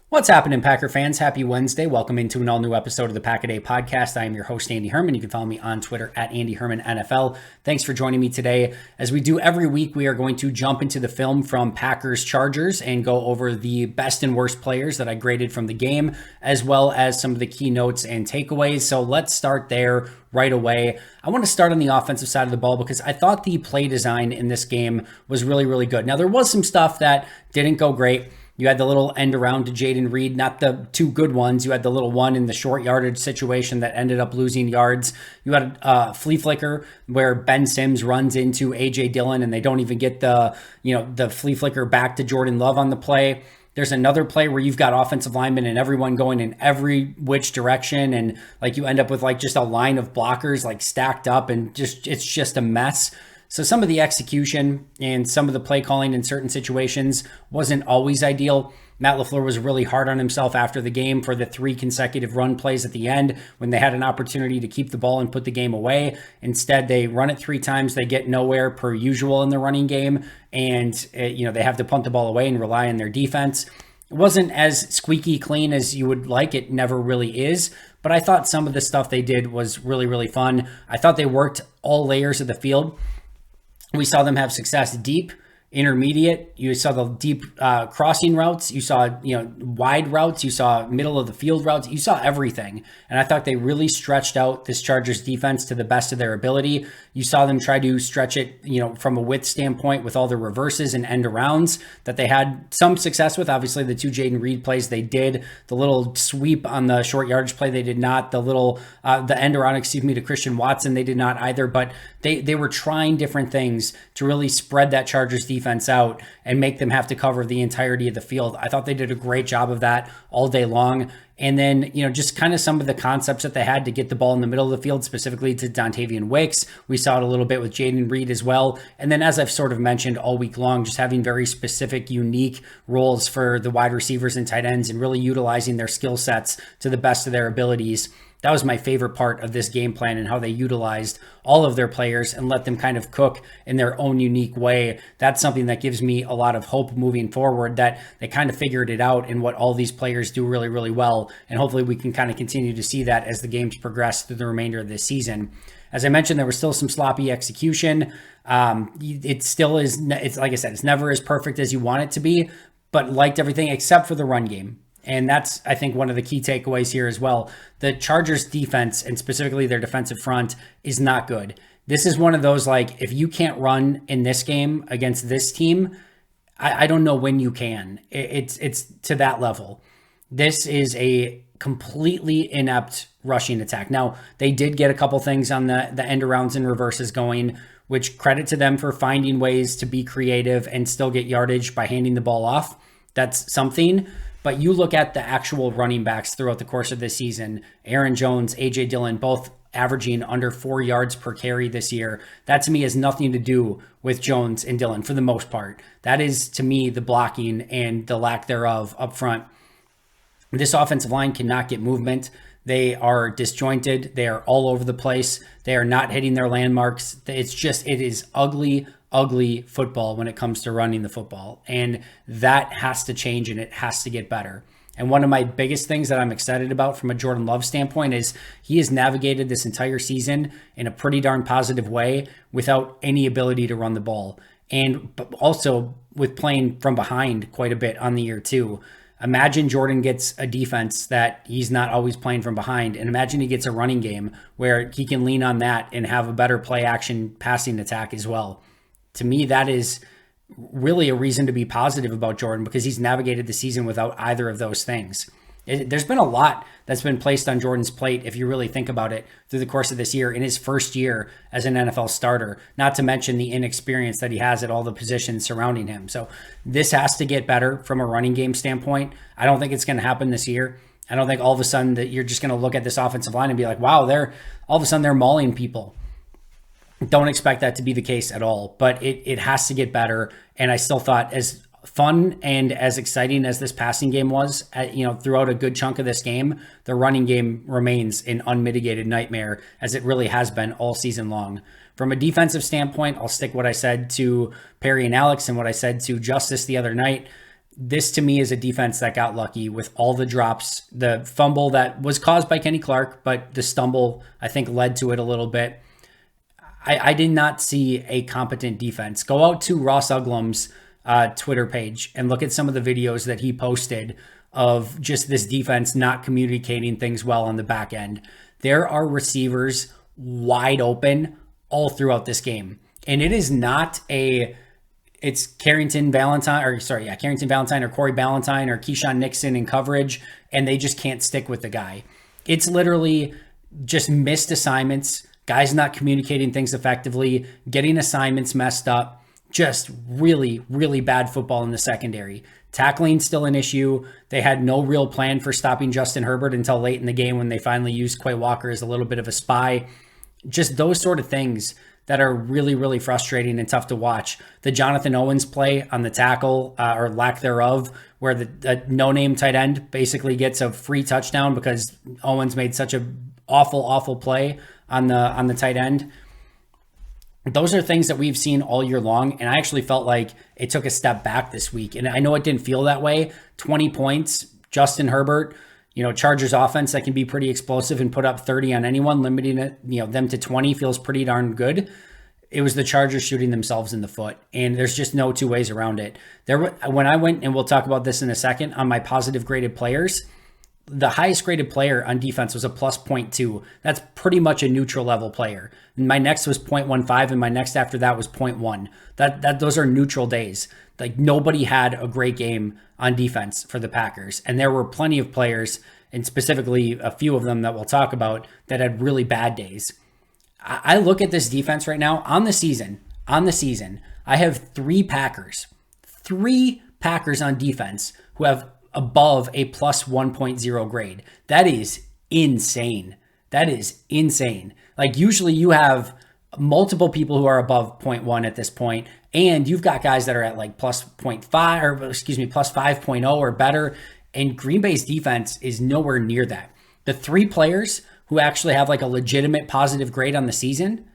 What's happening, Packer fans? Happy Wednesday. Welcome into an all-new episode of the Pack a Day podcast. I am your host, Andy Herman. You can follow me on Twitter at Andy Herman NFL. Thanks for joining me today. As we do every week, we are going to jump into the film from Packers Chargers and go over the best and worst players that I graded from the game, as well as some of the key notes and takeaways. So let's start there right away. I want to start on the offensive side of the ball because I thought the play design in this game was really, really good. Now, there was some stuff that didn't go great. You had the little end around to Jaden Reed, not the two good ones. You had the little one in the short yardage situation that ended up losing yards. You had a flea flicker where Ben Sims runs into A.J. Dillon and they don't even get the flea flicker back to Jordan Love on the play. There's another play where you've got offensive linemen and everyone going in every which direction. And like you end up with like just a line of blockers like stacked up and it's just a mess. So some of the execution and some of the play calling in certain situations wasn't always ideal. Matt LaFleur was really hard on himself after the game for the 3 consecutive run plays at the end when they had an opportunity to keep the ball and put the game away. Instead, they run it 3 times. They get nowhere per usual in the running game. And, they have to punt the ball away and rely on their defense. It wasn't as squeaky clean as you would like. It never really is. But I thought some of the stuff they did was really, really fun. I thought they worked all layers of the field. We saw them have success deep, intermediate. You saw the deep crossing routes. You saw, wide routes. You saw middle of the field routes. You saw everything. And I thought they really stretched out this Chargers defense to the best of their ability. You saw them try to stretch it, from a width standpoint with all the reverses and end arounds that they had some success with. Obviously, the 2 Jaden Reed plays they did. The little sweep on the short yardage play, they did not. The end around, to Christian Watson, they did not either. But they were trying different things to really spread that Chargers defense out and make them have to cover the entirety of the field. I thought they did a great job of that all day long. And then, just kind of some of the concepts that they had to get the ball in the middle of the field, specifically to Dontavian Wicks. We saw it a little bit with Jaden Reed as well. And then, as I've sort of mentioned all week long, just having very specific, unique roles for the wide receivers and tight ends and really utilizing their skill sets to the best of their abilities. That was my favorite part of this game plan and how they utilized all of their players and let them kind of cook in their own unique way. That's something that gives me a lot of hope moving forward, that they kind of figured it out in what all these players do really, really well. And hopefully we can kind of continue to see that as the games progress through the remainder of this season. As I mentioned, there was still some sloppy execution. It still is, it's like I said, it's never as perfect as you want it to be, but liked everything except for the run game. And that's, I think, one of the key takeaways here as well. The Chargers defense, and specifically their defensive front, is not good. This is one of those, like, if you can't run in this game against this team, I don't know when you can. It's to that level. This is a completely inept rushing attack. Now, they did get a couple things on the end arounds and reverses going, which credit to them for finding ways to be creative and still get yardage by handing the ball off. That's something. But you look at the actual running backs throughout the course of this season, Aaron Jones, A.J. Dillon, both averaging under 4 yards per carry this year. That to me has nothing to do with Jones and Dillon for the most part. That is to me the blocking and the lack thereof up front. This offensive line cannot get movement. They are disjointed. They are all over the place. They are not hitting their landmarks. It is ugly football when it comes to running the football. And that has to change and it has to get better. And one of my biggest things that I'm excited about from a Jordan Love standpoint is he has navigated this entire season in a pretty darn positive way without any ability to run the ball. And also with playing from behind quite a bit on the year too. Imagine Jordan gets a defense that he's not always playing from behind. And imagine he gets a running game where he can lean on that and have a better play action passing attack as well. To me, that is really a reason to be positive about Jordan because he's navigated the season without either of those things. There's been a lot that's been placed on Jordan's plate, if you really think about it, through the course of this year in his first year as an NFL starter, not to mention the inexperience that he has at all the positions surrounding him. So this has to get better from a running game standpoint. I don't think it's going to happen this year. I don't think all of a sudden that you're just going to look at this offensive line and be like, wow, all of a sudden they're mauling people. Don't expect that to be the case at all, but it has to get better. And I still thought, as fun and as exciting as this passing game was, throughout a good chunk of this game, the running game remains an unmitigated nightmare, as it really has been all season long. From a defensive standpoint, I'll stick what I said to Perry and Alex and what I said to Justice the other night. this to me is a defense that got lucky with all the drops, the fumble that was caused by Kenny Clark, but the stumble, I think, led to it a little bit. I did not see a competent defense. Go out to Ross Uglum's Twitter page and look at some of the videos that he posted of just this defense not communicating things well on the back end. There are receivers wide open all throughout this game. And it is not it's Carrington Valentine or Corey Ballantyne or Keyshawn Nixon in coverage, and they just can't stick with the guy. It's literally just missed assignments, guys not communicating things effectively, getting assignments messed up, just really, really bad football in the secondary. Tackling still an issue. They had no real plan for stopping Justin Herbert until late in the game when they finally used Quay Walker as a little bit of a spy. Just those sort of things that are really, really frustrating and tough to watch. The Jonathan Owens play on the tackle or lack thereof, where the no-name tight end basically gets a free touchdown because Owens made such a awful play on the tight end. Those are things that we've seen all year long, and I actually felt like it took a step back this week. And I know it didn't feel that way. 20 points, Justin Herbert, Chargers offense that can be pretty explosive and put up 30 on anyone, limiting it, them to 20 feels pretty darn good. It was the Chargers shooting themselves in the foot, and there's just no two ways around it. When I went, and we'll talk about this in a second, on my positive graded players, the highest graded player on defense was a plus 0.2. That's pretty much a neutral level player. And my next was 0.15, and my next after that was 0.1. Those are neutral days. Like, nobody had a great game on defense for the Packers. And there were plenty of players, and specifically a few of them that we'll talk about, that had really bad days. I look at this defense right now on the season. I have three Packers on defense who have above a plus 1.0 grade. That is insane. Like, usually you have multiple people who are above 0.1 at this point, and you've got guys that are at like plus 0.5 or plus 5.0 or better. And Green Bay's defense is nowhere near that. The three players who actually have like a legitimate positive grade on the season: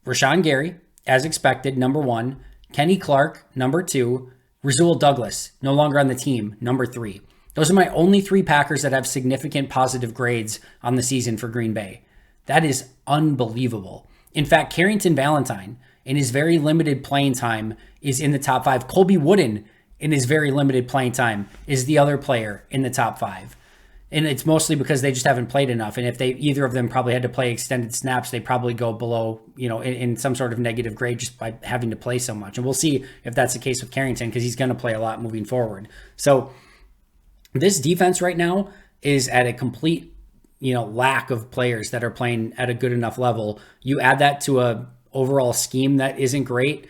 Rashawn Gary, as expected, number 1; Kenny Clark, number 2; Rasul Douglas, no longer on the team, number 3. Those are my only three Packers that have significant positive grades on the season for Green Bay. That is unbelievable. In fact, Carrington Valentine, in his very limited playing time, is in the top 5. Colby Wooden, in his very limited playing time, is the other player in the top 5. And it's mostly because they just haven't played enough. And if either of them probably had to play extended snaps, they probably go below, in some sort of negative grade just by having to play so much. And we'll see if that's the case with Carrington, because he's going to play a lot moving forward. So this defense right now is at a complete, lack of players that are playing at a good enough level. You add that to a overall scheme that isn't great.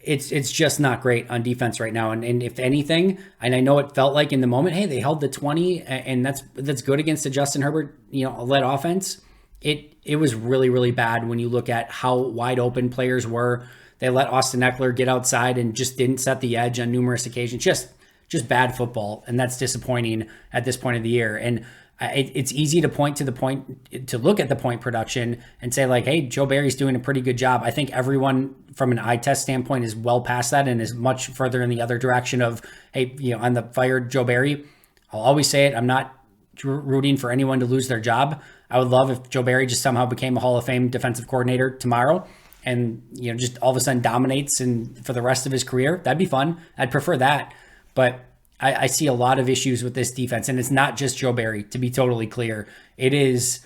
It's just not great on defense right now. And if anything, and I know it felt like in the moment, hey, they held the 20, and that's good against the Justin Herbert, led offense. It was really, really bad when you look at how wide open players were. They let Austin Eckler get outside and just didn't set the edge on numerous occasions. Just bad football, and that's disappointing at this point of the year. And it's easy to look at the point production and say like, hey, Joe Barry's doing a pretty good job. I think everyone from an eye test standpoint is well past that and is much further in the other direction of, hey, on the fired Joe Barry. I'll always say it. I'm not rooting for anyone to lose their job. I would love if Joe Barry just somehow became a Hall of Fame defensive coordinator tomorrow and, just all of a sudden dominates and for the rest of his career. That'd be fun. I'd prefer that. But I see a lot of issues with this defense, and it's not just Joe Barry, to be totally clear. It is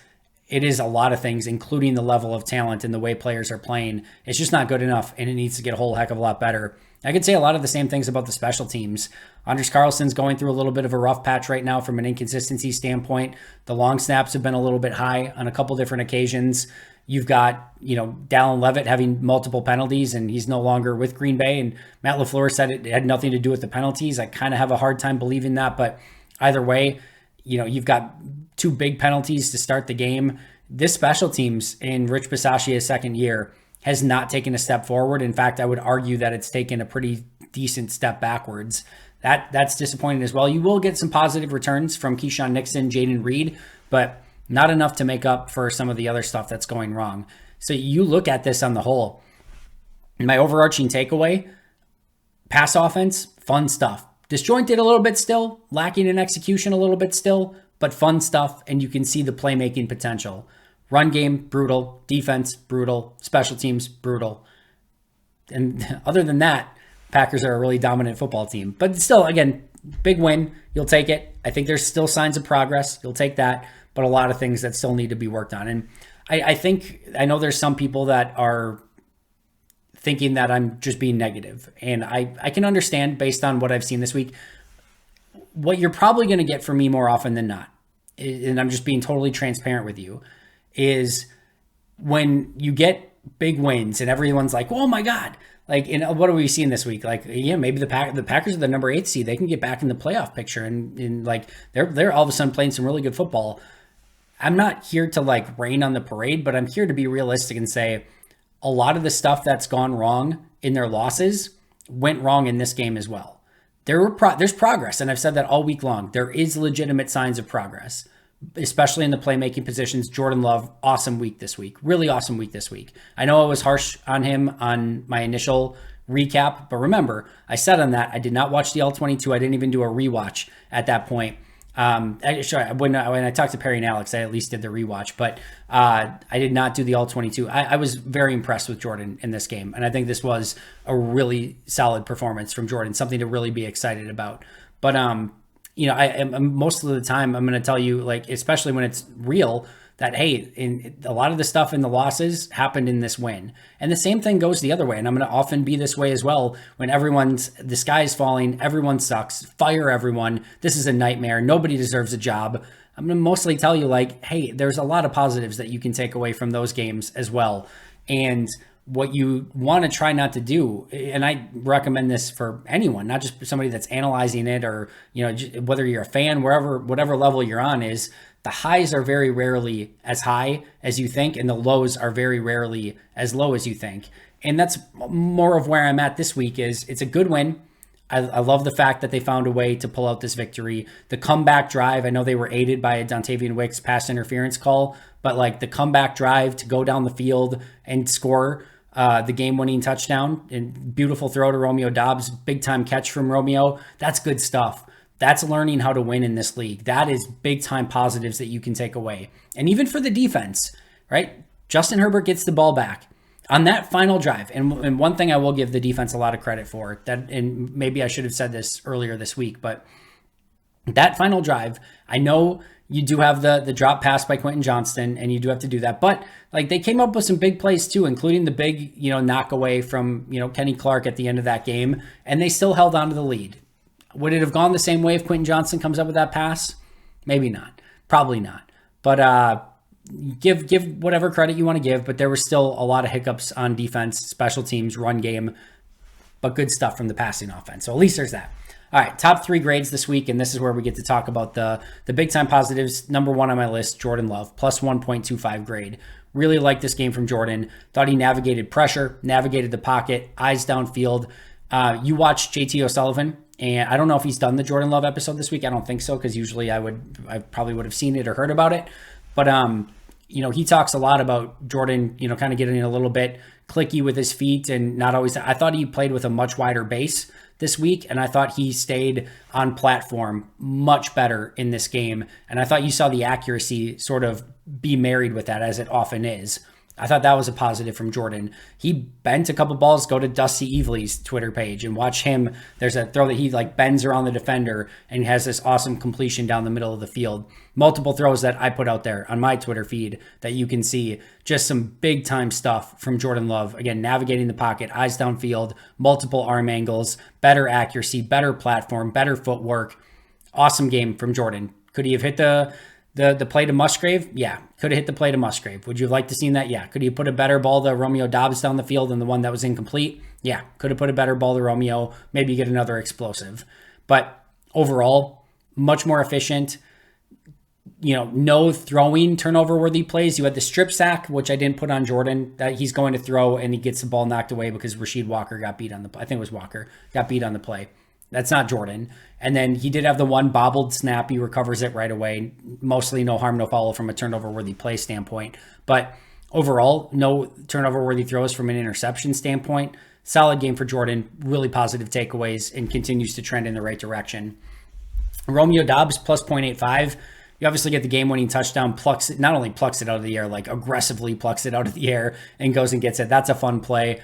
a lot of things, including the level of talent and the way players are playing. It's just not good enough, and it needs to get a whole heck of a lot better. I could say a lot of the same things about the special teams. Anders Carlson's going through a little bit of a rough patch right now from an inconsistency standpoint. The long snaps have been a little bit high on a couple different occasions. You've got, Dallin Levitt having multiple penalties, and he's no longer with Green Bay. And Matt LaFleur said it had nothing to do with the penalties. I kind of have a hard time believing that. But either way, you've got two big penalties to start the game. This special teams in Rich Bisaccia's second year has not taken a step forward. In fact, I would argue that it's taken a pretty decent step backwards. That's disappointing as well. You will get some positive returns from Keyshawn Nixon, Jaden Reed, but not enough to make up for some of the other stuff that's going wrong. So you look at this on the whole. My overarching takeaway, pass offense, fun stuff. disjointed a little bit still, lacking in execution a little bit still, but fun stuff, and you can see the playmaking potential. Run game, brutal. Defense, brutal. Special teams, brutal. And other than that, Packers are a really dominant football team. But still, again, big win. You'll take it. I think there's still signs of progress. You'll take that, but a lot of things that still need to be worked on. And I know there's some people that are thinking that I'm just being negative. And I can understand based on what I've seen this week. What you're probably going to get from me more often than not, and I'm just being totally transparent with you, is when you get big wins and everyone's like, oh my God, like, what are we seeing this week? Like, yeah, maybe the Packers are the number 8 seed. They can get back in the playoff picture and like they're all of a sudden playing some really good football. I'm not here to like rain on the parade, but I'm here to be realistic and say a lot of the stuff that's gone wrong in their losses went wrong in this game as well. There's progress, and I've said that all week long. There is legitimate signs of progress, especially in the playmaking positions. Jordan Love, awesome week this week. Really awesome week this week. I know I was harsh on him on my initial recap, but remember, I said on that, I did not watch the All-22. I didn't even do a rewatch at that point. When I talked to Perry and Alex, I at least did the rewatch, but I did not do the All-22. I was very impressed with Jordan in this game, and I think this was a really solid performance from Jordan, something to really be excited about. But I'm most of the time I'm going to tell you, like, especially when it's real, that hey, in a lot of the stuff in the losses happened in this win, and the same thing goes the other way. And I'm going to often be this way as well. When the sky is falling, everyone sucks, fire everyone. This is a nightmare. Nobody deserves a job. I'm going to mostly tell you, like, hey, there's a lot of positives that you can take away from those games as well. And what you want to try not to do, and I recommend this for anyone, not just somebody that's analyzing it or, whether you're a fan, whatever level you're on, is the highs are very rarely as high as you think, and the lows are very rarely as low as you think. And that's more of where I'm at this week. Is it's a good win. I love the fact that they found a way to pull out this victory. The comeback drive, I know they were aided by a Dontavian Wicks pass interference call, but like the comeback drive to go down the field and score the game-winning touchdown, and beautiful throw to Romeo Doubs, big-time catch from Romeo. That's good stuff. That's learning how to win in this league. That is big-time positives that you can take away. And even for the defense, right? Justin Herbert gets the ball back on that final drive. And one thing I will give the defense a lot of credit for, that, and maybe I should have said this earlier this week, but that final drive, I know you do have the drop pass by Quentin Johnston, and you do have to do that. But like they came up with some big plays too, including the big, knock away from, Kenny Clark at the end of that game, and they still held on to the lead. Would it have gone the same way if Quentin Johnston comes up with that pass? Maybe not. Probably not. But give whatever credit you want to give, but there were still a lot of hiccups on defense, special teams, run game, but good stuff from the passing offense. So at least there's that. All right, top 3 grades this week, and this is where we get to talk about the big-time positives. Number 1 on my list, Jordan Love, plus 1.25 grade. Really liked this game from Jordan. Thought he navigated pressure, navigated the pocket, eyes downfield. You watched JT O'Sullivan, and I don't know if he's done the Jordan Love episode this week. I don't think so, because usually I probably would have seen it or heard about it. But he talks a lot about Jordan, kind of getting a little bit clicky with his feet and not always. I thought he played with a much wider base this week, and I thought he stayed on platform much better in this game. And I thought you saw the accuracy sort of be married with that, as it often is. I thought that was a positive from Jordan. He bent a couple balls. Go to Dusty Evely's Twitter page and watch him. There's a throw that he like bends around the defender and has this awesome completion down the middle of the field. Multiple throws that I put out there on my Twitter feed that you can see. Just some big time stuff from Jordan Love. Again, navigating the pocket, eyes downfield, multiple arm angles, better accuracy, better platform, better footwork. Awesome game from Jordan. Could he have hit the play to Musgrave? Yeah. Could have hit the play to Musgrave. Would you have liked to seen that? Yeah. Could he have put a better ball to Romeo Doubs down the field than the one that was incomplete? Yeah. Could have put a better ball to Romeo. Maybe get another explosive. But overall, much more efficient. No throwing turnover-worthy plays. You had the strip sack, which I didn't put on Jordan, that he's going to throw, and he gets the ball knocked away because Rasheed Walker got beat on the play. I think it was Walker. Got beat on the play. That's not Jordan. And then he did have the one bobbled snap. He recovers it right away. Mostly no harm, no foul from a turnover-worthy play standpoint. But Overall, no turnover worthy throws from an interception standpoint. Solid game for Jordan, really positive takeaways, and continues to trend in the right direction. Romeo Doubs plus 0.85. You obviously get the game-winning touchdown, not only plucks it out of the air, like aggressively plucks it out of the air and goes and gets it. That's a fun play.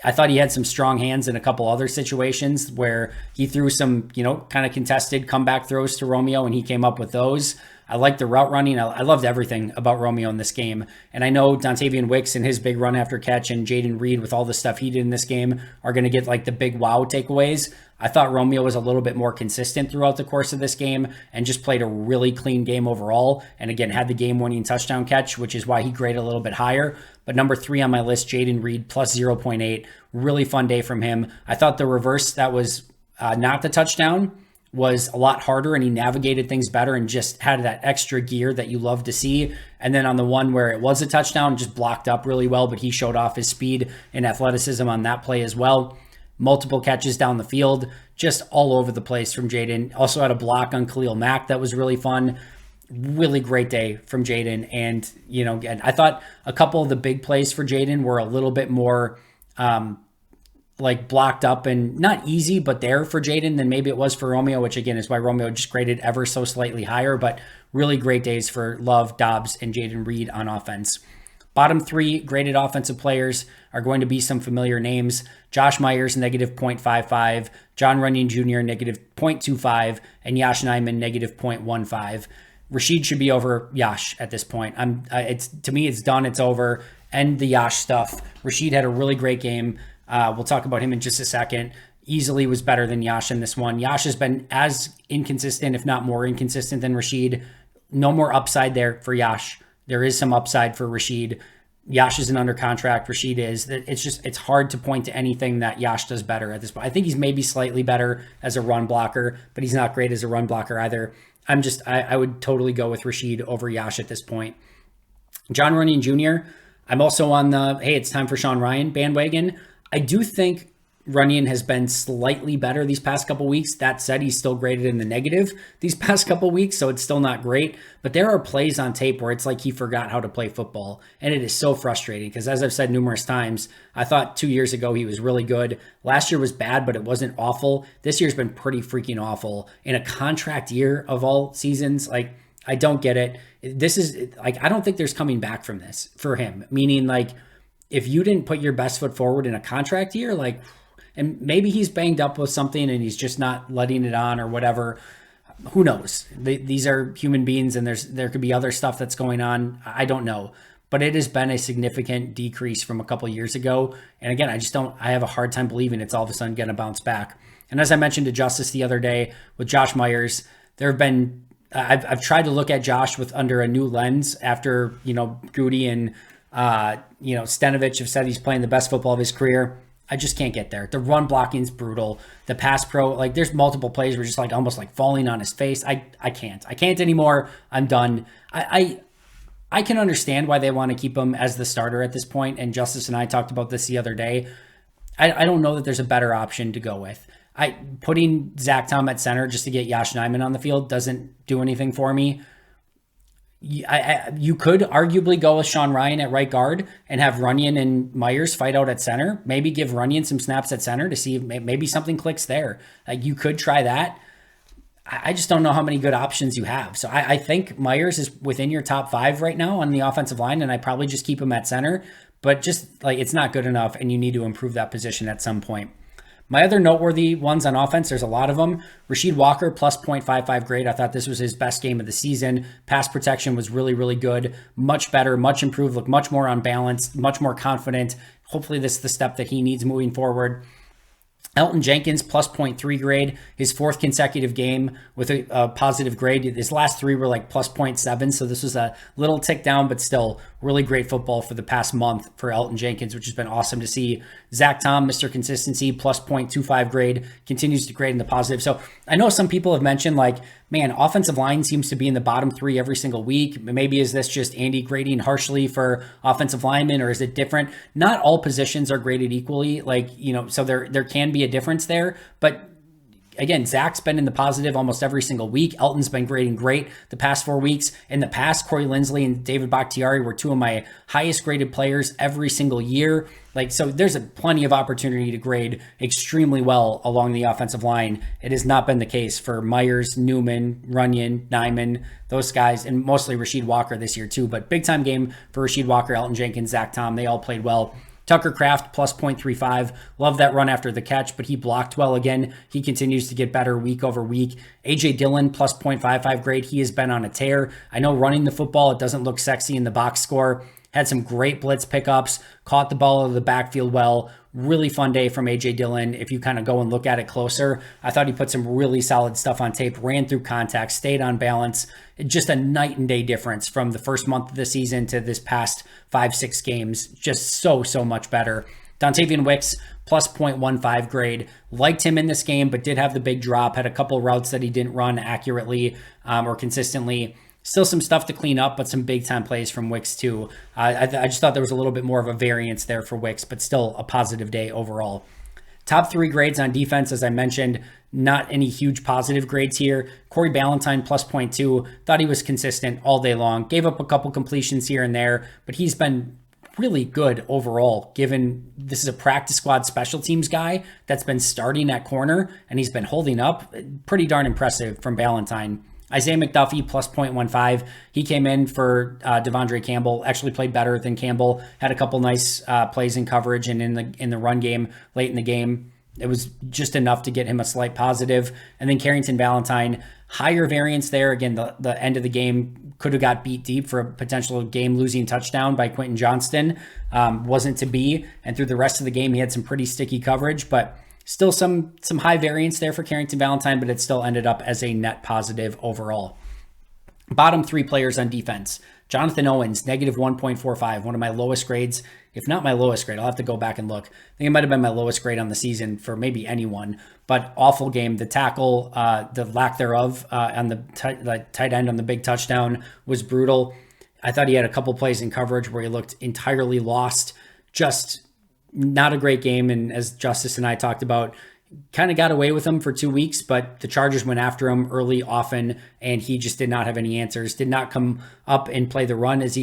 I thought he had some strong hands in a couple other situations where he threw some, kind of contested comeback throws to Romeo, and he came up with those. I like the route running. I loved everything about Romeo in this game. And I know Dontavian Wicks and his big run after catch and Jaden Reed with all the stuff he did in this game are going to get like the big wow takeaways. I thought Romeo was a little bit more consistent throughout the course of this game and just played a really clean game overall. And again, had the game-winning touchdown catch, which is why he graded a little bit higher. But number 3 on my list, Jaden Reed plus 0.8. Really fun day from him. I thought the reverse that was not the touchdown was a lot harder, and he navigated things better and just had that extra gear that you love to see. And then on the one where it was a touchdown, just blocked up really well, but he showed off his speed and athleticism on that play as well. Multiple catches down the field, just all over the place from Jaden. Also had a block on Khalil Mack that was really fun. Really great day from Jaden. And, again, I thought a couple of the big plays for Jaden were a little bit more blocked up and not easy, but there for Jaden than maybe it was for Romeo, which again is why Romeo just graded ever so slightly higher. But really great days for Love, Doubs, and Jaden Reed on offense. Bottom 3 graded offensive players are going to be some familiar names. Josh Myers, negative 0.55. John Runyon Jr., negative 0.25. And Yash Nyman, negative 0.15. Rashid should be over Yash at this point. To me, it's done. It's over. End the Yash stuff. Rashid had a really great game. We'll talk about him in just a second. Easily was better than Yash in this one. Yash has been as inconsistent, if not more inconsistent than Rashid. No more upside there for Yash. There is some upside for Rashid. Yash isn't under contract. Rashid is. It's hard to point to anything that Yash does better at this point. I think he's maybe slightly better as a run blocker, but he's not great as a run blocker either. I would totally go with Rashid over Yash at this point. John Runyon Jr., I'm also on the, hey, it's time for Sean Ryan bandwagon. I do think Runyon has been slightly better these past couple weeks. That said, he's still graded in the negative these past couple weeks, so it's still not great. But there are plays on tape where it's like he forgot how to play football, and it is so frustrating because, as I've said numerous times, I thought 2 years ago he was really good. Last year was bad, but it wasn't awful. This year's been pretty freaking awful. In a contract year of all seasons, I don't get it. This is, I don't think there's coming back from this for him, meaning, if you didn't put your best foot forward in a contract year, and maybe he's banged up with something and he's just not letting it on or whatever. Who knows? These are human beings and there could be other stuff that's going on. I don't know. But it has been a significant decrease from a couple of years ago. And again, I have a hard time believing it's all of a sudden going to bounce back. And as I mentioned to Justice the other day with Josh Myers, there have been, I've tried to look at Josh under a new lens after, Goody and, Stenovich have said he's playing the best football of his career. I just can't get there. The run blocking is brutal. The pass pro, there's multiple plays where just almost falling on his face. I can't anymore. I'm done. I can understand why they want to keep him as the starter at this point. And Justice and I talked about this the other day. I don't know that there's a better option to go with. Putting Zach Tom at center just to get Yash Nyman on the field doesn't do anything for me. You could arguably go with Sean Ryan at right guard and have Runyon and Myers fight out at center. Maybe give Runyon some snaps at center to see if maybe something clicks there. You could try that. I just don't know how many good options you have. So I think Myers is within your top 5 right now on the offensive line, and I probably just keep him at center. But just it's not good enough, and you need to improve that position at some point. My other noteworthy ones on offense, there's a lot of them. Rasheed Walker, plus 0.55 grade. I thought this was his best game of the season. Pass protection was really, really good. Much better, much improved, looked much more on balance, much more confident. Hopefully this is the step that he needs moving forward. Elton Jenkins, plus 0.3 grade, his 4th consecutive game with a positive grade. His last 3 were plus 0.7, so this was a little tick down, but still really great football for the past month for Elton Jenkins, which has been awesome to see. Zach Tom, Mr. Consistency, plus 0.25 grade, continues to grade in the positive. So I know some people have mentioned man, offensive line seems to be in the bottom 3 every single week. Maybe is this just Andy grading harshly for offensive linemen, or is it different? Not all positions are graded equally, so there can be a difference there. But again, Zach's been in the positive almost every single week. Elton's been grading great the past 4 weeks. In the past, Corey Linsley and David Bakhtiari were two of my highest graded players every single year. So there's plenty of opportunity to grade extremely well along the offensive line. It has not been the case for Myers, Newman, Runyon, Nyman, those guys, and mostly Rasheed Walker this year too. But big time game for Rasheed Walker, Elton Jenkins, Zach Tom. They all played well. Tucker Kraft plus 0.35. Love that run after the catch, but he blocked well again. He continues to get better week over week. AJ Dillon plus 0.55 grade. He has been on a tear. I know running the football, it doesn't look sexy in the box score. Had some great blitz pickups, caught the ball out of the backfield well. Really fun day from AJ Dillon. If you kind of go and look at it closer, I thought he put some really solid stuff on tape, ran through contact, stayed on balance. Just a night and day difference from the first month of the season to this past 5-6 games. Just so much better. Dontavian Wicks plus 0.15 grade. Liked him in this game, but did have the big drop. Had a couple routes that he didn't run accurately or consistently. Still some stuff to clean up, but some big-time plays from Wicks, too. I just thought there was a little bit more of a variance there for Wicks, but still a positive day overall. Top 3 grades on defense, as I mentioned, not any huge positive grades here. Corey Ballantyne plus 0.2. Thought he was consistent all day long. Gave up a couple completions here and there, but he's been really good overall, given this is a practice squad special teams guy that's been starting at corner, and he's been holding up. Pretty darn impressive from Ballantyne. Isaiah McDuffie plus 0.15. He came in for Devondre Campbell, actually played better than Campbell, had a couple nice plays in coverage and in the run game late in the game. It was just enough to get him a slight positive. And then Carrington Valentine, higher variance there. Again, the end of the game could have got beat deep for a potential game-losing touchdown by Quentin Johnston. Wasn't to be. And through the rest of the game, he had some pretty sticky coverage, but still some high variance there for Carrington Valentine, but it still ended up as a net positive overall. Bottom 3 players on defense. Jonathan Owens, negative 1.45, one of my lowest grades, if not my lowest grade. I'll have to go back and look. I think it might have been my lowest grade on the season for maybe anyone, but awful game. The tackle, the lack thereof on the tight end on the big touchdown was brutal. I thought he had a couple plays in coverage where he looked entirely lost. Just not a great game, and as Justice and I talked about, kind of got away with him for 2 weeks, but the Chargers went after him early, often, and he just did not have any answers. Did not come up and play the run as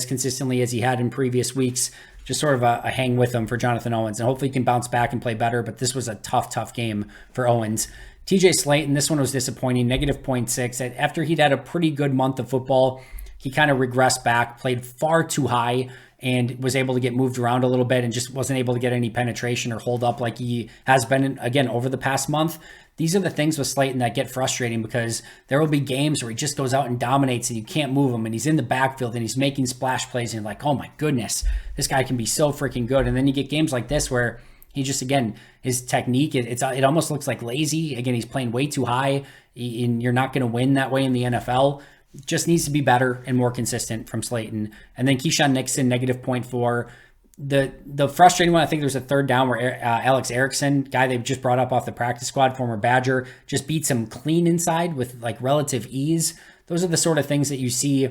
consistently as he had in previous weeks. Just sort of a hang with him for Jonathan Owens, and hopefully he can bounce back and play better, but this was a tough game for Owens. TJ Slayton, this one was disappointing, negative 0.6. After he'd had a pretty good month of football, he kind of regressed back, played far too high, and was able to get moved around a little bit and just wasn't able to get any penetration or hold up like he has been, again, over the past month. These are the things with Slayton that get frustrating because there will be games where he just goes out and dominates and you can't move him, and he's in the backfield and he's making splash plays and you're like, oh my goodness, this guy can be so freaking good. And then you get games like this where he just, again, his technique, it almost looks like lazy. Again, he's playing way too high, and you're not going to win that way in the NFL. Just needs to be better and more consistent from Slayton. And then Keyshawn Nixon, negative 0.4. The frustrating one, I think there's a third down where Alex Erickson, guy they've just brought up off the practice squad, former Badger, just beats him clean inside with like relative ease. Those are the sort of things that you see.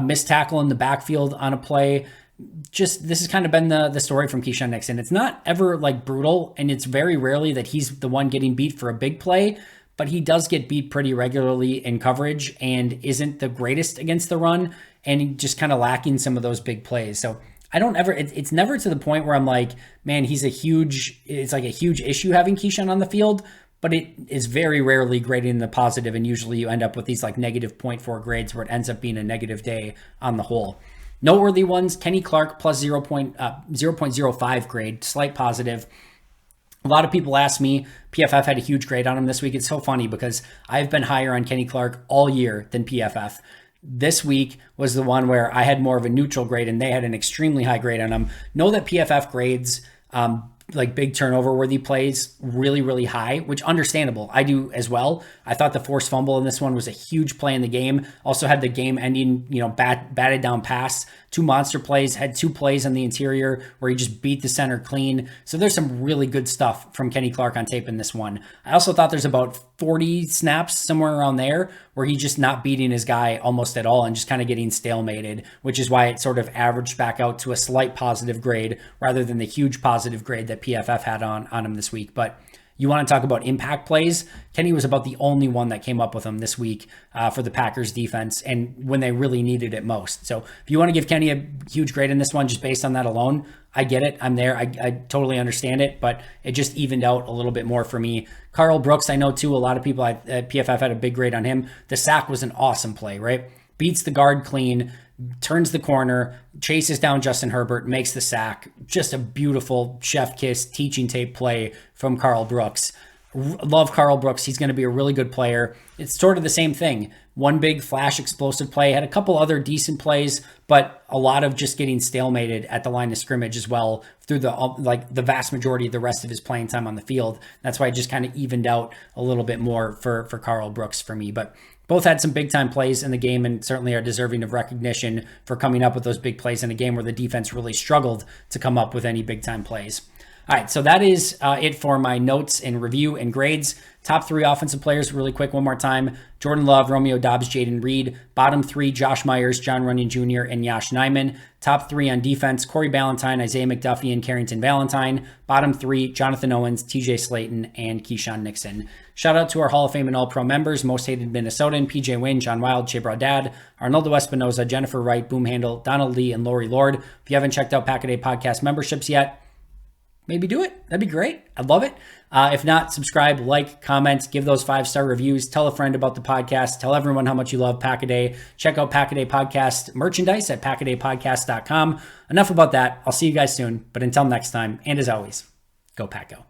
Missed tackle in the backfield on a play. Just this has kind of been the story from Keyshawn Nixon. It's not ever like brutal, and it's very rarely that he's the one getting beat for a big play, but he does get beat pretty regularly in coverage and isn't the greatest against the run, and just kind of lacking some of those big plays. So I don't ever, it's never to the point where I'm like, man, it's like a huge issue having Keyshawn on the field, but it is very rarely graded in the positive, and usually you end up with these like negative 0.4 grades where it ends up being a negative day on the whole. Noteworthy ones, Kenny Clark plus 0.05 grade, slight positive. A lot of people ask me, PFF had a huge grade on him this week. It's so funny because I've been higher on Kenny Clark all year than PFF. This week was the one where I had more of a neutral grade and they had an extremely high grade on him. Know that PFF grades like big turnover worthy plays really, really high, which understandable. I do as well. I thought the forced fumble in this one was a huge play in the game. Also had the game ending, batted down pass, 2 monster plays, had 2 plays on the interior where he just beat the center clean. So there's some really good stuff from Kenny Clark on tape in this one. I also thought there's about 40 snaps somewhere around there where he's just not beating his guy almost at all and just kind of getting stalemated, which is why it sort of averaged back out to a slight positive grade rather than the huge positive grade that PFF had on him this week. But you want to talk about impact plays, Kenny was about the only one that came up with them this week for the Packers defense and when they really needed it most. So if you want to give Kenny a huge grade in this one, just based on that alone, I get it. I'm there. I totally understand it, but it just evened out a little bit more for me. Karl Brooks, I know too, a lot of people at PFF had a big grade on him. The sack was an awesome play, right? Beats the guard clean, turns the corner, chases down Justin Herbert, makes the sack. Just a beautiful chef kiss teaching tape play from Karl Brooks. Love Karl Brooks. He's going to be a really good player. It's sort of the same thing. One big flash explosive play, had a couple other decent plays, but a lot of just getting stalemated at the line of scrimmage as well through the vast majority of the rest of his playing time on the field. That's why it just kind of evened out a little bit more for Karl Brooks for me. But both had some big time plays in the game and certainly are deserving of recognition for coming up with those big plays in a game where the defense really struggled to come up with any big time plays. All right, so that is it for my notes and review and grades. Top 3 offensive players, really quick one more time. Jordan Love, Romeo Doubs, Jaden Reed. Bottom 3, Josh Myers, John Runyon Jr., and Yosh Nijman. Top 3 on defense, Corey Ballantyne, Isaiah McDuffie, and Carrington Valentine. Bottom 3, Jonathan Owens, TJ Slayton, and Keyshawn Nixon. Shout out to our Hall of Fame and All-Pro members, Most Hated Minnesotan, PJ Wynn, John Wild, Shea Brodad, Arnoldo Espinoza, Jennifer Wright, Boom Handle, Donald Lee, and Lori Lord. If you haven't checked out Pack-A-Day Podcast memberships yet, maybe do it. That'd be great. I'd love it. If not, subscribe, like, comment, give those 5-star reviews, tell a friend about the podcast, tell everyone how much you love Pack-A-Day. Check out Pack-A-Day Podcast merchandise at packadaypodcast.com. Enough about that. I'll see you guys soon. But until next time, and as always, go Pack-Go.